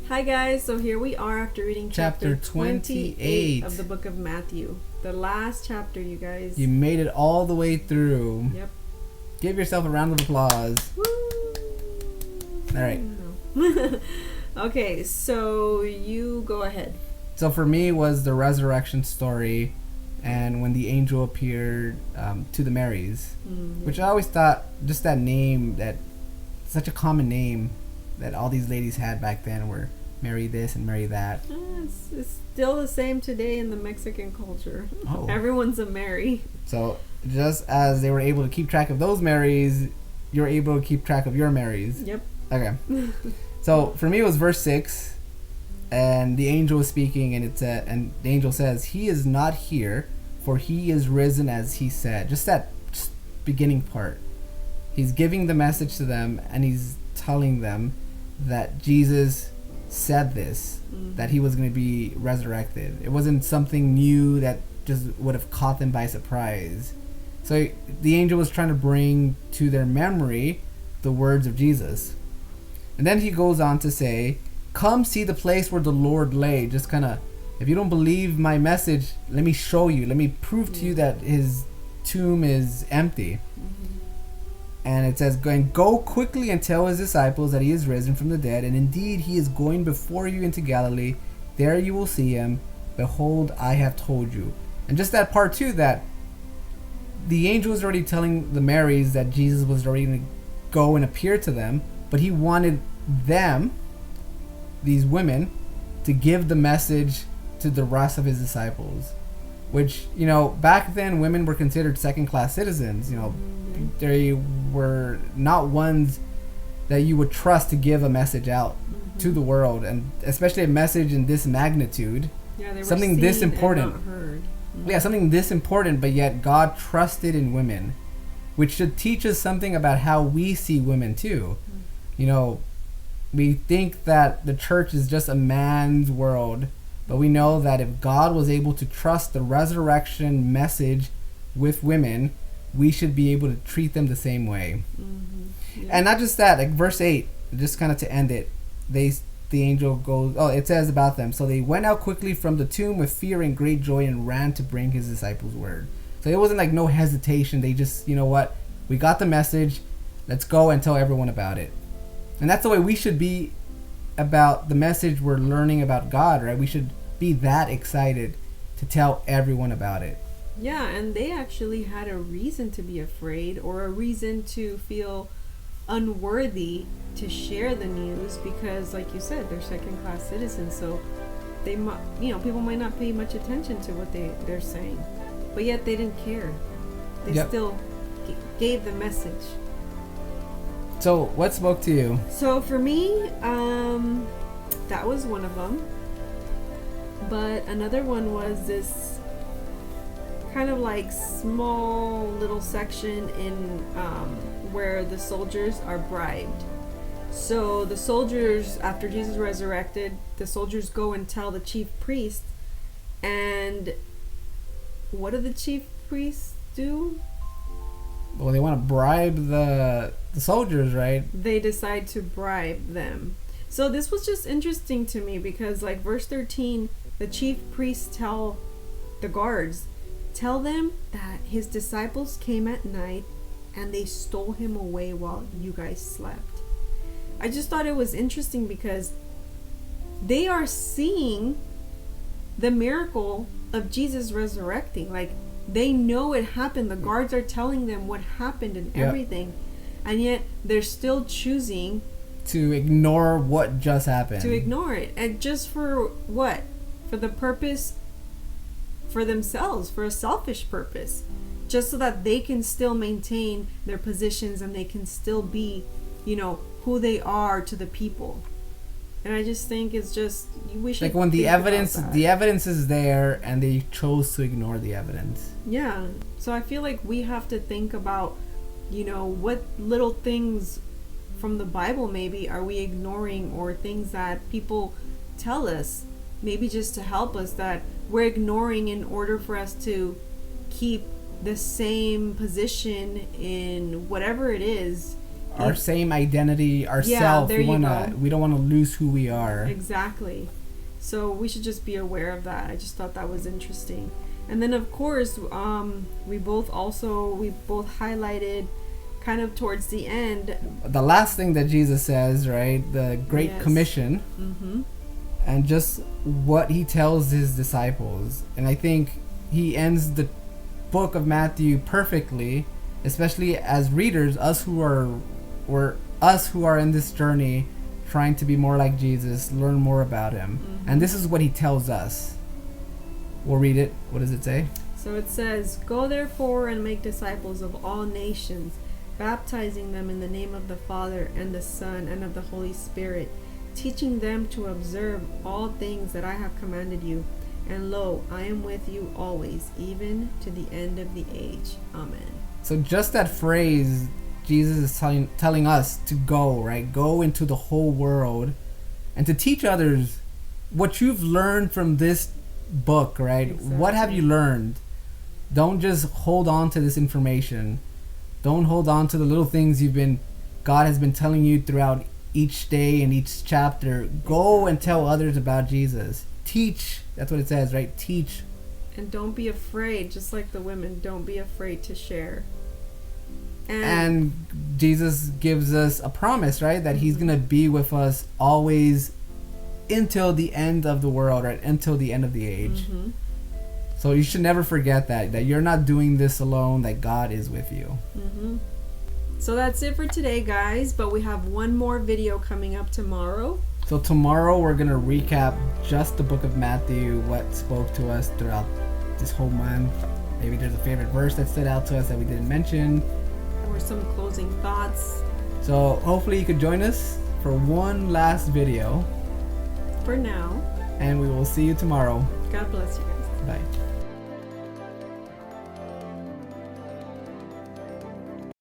Hi guys, so here we are after reading chapter 28 of the book of Matthew. The last chapter, you guys. You made it all the way through. Yep. Give yourself a round of applause. Woo! Alright. No. Okay, so you go ahead. So for me was the resurrection story and when the angel appeared to the Marys. Which I always thought just that name, that such a common name that all these ladies had back then were Mary this and Mary that. It's still the same today in the Mexican culture. Oh. Everyone's a Mary. So just as they were able to keep track of those Marys, you're able to keep track of your Marys. Yep. Okay. So for me it was verse 6, and the angel was speaking, and and the angel says, "He is not here, for he is risen as he said." Just that beginning part. He's giving the message to them, and he's telling them that Jesus said this, that he was going to be resurrected. It wasn't something new that just would have caught them by surprise. So the angel was trying to bring to their memory the words of Jesus. And then he goes on to say, "Come see the place where the Lord lay." Just kind of, if you don't believe my message, let me show you. Let me prove to you that his tomb is empty. And it says, "Go quickly and tell his disciples that he is risen from the dead, and indeed he is going before you into Galilee. There you will see him. Behold, I have told you." And just that part too, that the angel was already telling the Marys that Jesus was already going to go and appear to them, but he wanted them, these women, to give the message to the rest of his disciples. Which, back then women were considered second-class citizens. They were not ones that you would trust to give a message out to the world, and especially a message in this magnitude. Yeah, they were something this important. And not heard. Yeah, something this important, but yet God trusted in women, which should teach us something about how we see women too. We think that the church is just a man's world, but we know that if God was able to trust the resurrection message with women, we should be able to treat them the same way. Yeah. And not just that, like verse 8, just kind of to end it, the angel goes, it says about them, "So they went out quickly from the tomb with fear and great joy and ran to bring his disciples word." So it wasn't like no hesitation. They just, we got the message, let's go and tell everyone about it. And that's the way we should be about the message we're learning about God, right? We should be that excited to tell everyone about it. Yeah, and they actually had a reason to be afraid, or a reason to feel unworthy to share the news, because like you said, they're second-class citizens, so they people might not pay much attention to what they're saying, but yet they didn't care. They still gave the message. So what spoke to you? So for me, that was one of them, but another one was this kind of like small little section in where the soldiers are bribed. So the soldiers, after Jesus resurrected, the soldiers go and tell the chief priest, and what do the chief priests do? Well, they want to bribe the soldiers, right? They decide to bribe them. So this was just interesting to me, because like verse 13, the chief priests tell the guards, "Tell them that his disciples came at night and they stole him away while you guys slept." I just thought it was interesting, because they are seeing the miracle of Jesus resurrecting. Like, they know it happened. The guards are telling them what happened and everything. And yet they're still choosing to ignore what just happened. To ignore it. And just for what? For the purpose, for themselves, for a selfish purpose. Just so that they can still maintain their positions and they can still be, who they are to the people. And I just think it's just, we should, like, when the evidence is there and they chose to ignore the evidence. Yeah. So I feel like we have to think about, what little things from the Bible maybe are we ignoring, or things that people tell us, maybe just to help us, that we're ignoring in order for us to keep the same position in whatever it is our same identity, ourself. there you go. We don't want to lose who we are. Exactly. So we should just be aware of that. I just thought that was interesting. And then of course, we both highlighted kind of towards the end the last thing that Jesus says, right? The Great Commission. Mm-hmm. And just what he tells his disciples. And I think he ends the book of Matthew perfectly, especially as readers, us who are in this journey trying to be more like Jesus, learn more about him. Mm-hmm. And this is what he tells us. We'll read it. What does it say? So it says, "Go therefore and make disciples of all nations, baptizing them in the name of the Father and the Son and of the Holy Spirit, teaching them to observe all things that I have commanded you. And lo, I am with you always, even to the end of the age. Amen." So just that phrase, Jesus is telling us to go, right? Go into the whole world and to teach others what you've learned from this book, right? Exactly. What have you learned? Don't just hold on to this information. Don't hold on to the little things God has been telling you throughout each day and each chapter. Go and tell others about Jesus. Teach. That's what it says, right? Teach. And don't be afraid, just like the women, don't be afraid to share. And Jesus gives us a promise, right? That he's going to be with us always until the end of the world, right? Until the end of the age. Mm-hmm. So you should never forget that you're not doing this alone, that God is with you. Mm-hmm. So that's it for today, guys. But we have one more video coming up tomorrow. So tomorrow we're going to recap just the book of Matthew, what spoke to us throughout this whole month. Maybe there's a favorite verse that stood out to us that we didn't mention. Or some closing thoughts. So hopefully you could join us for one last video. For now. And we will see you tomorrow. God bless you guys. Bye.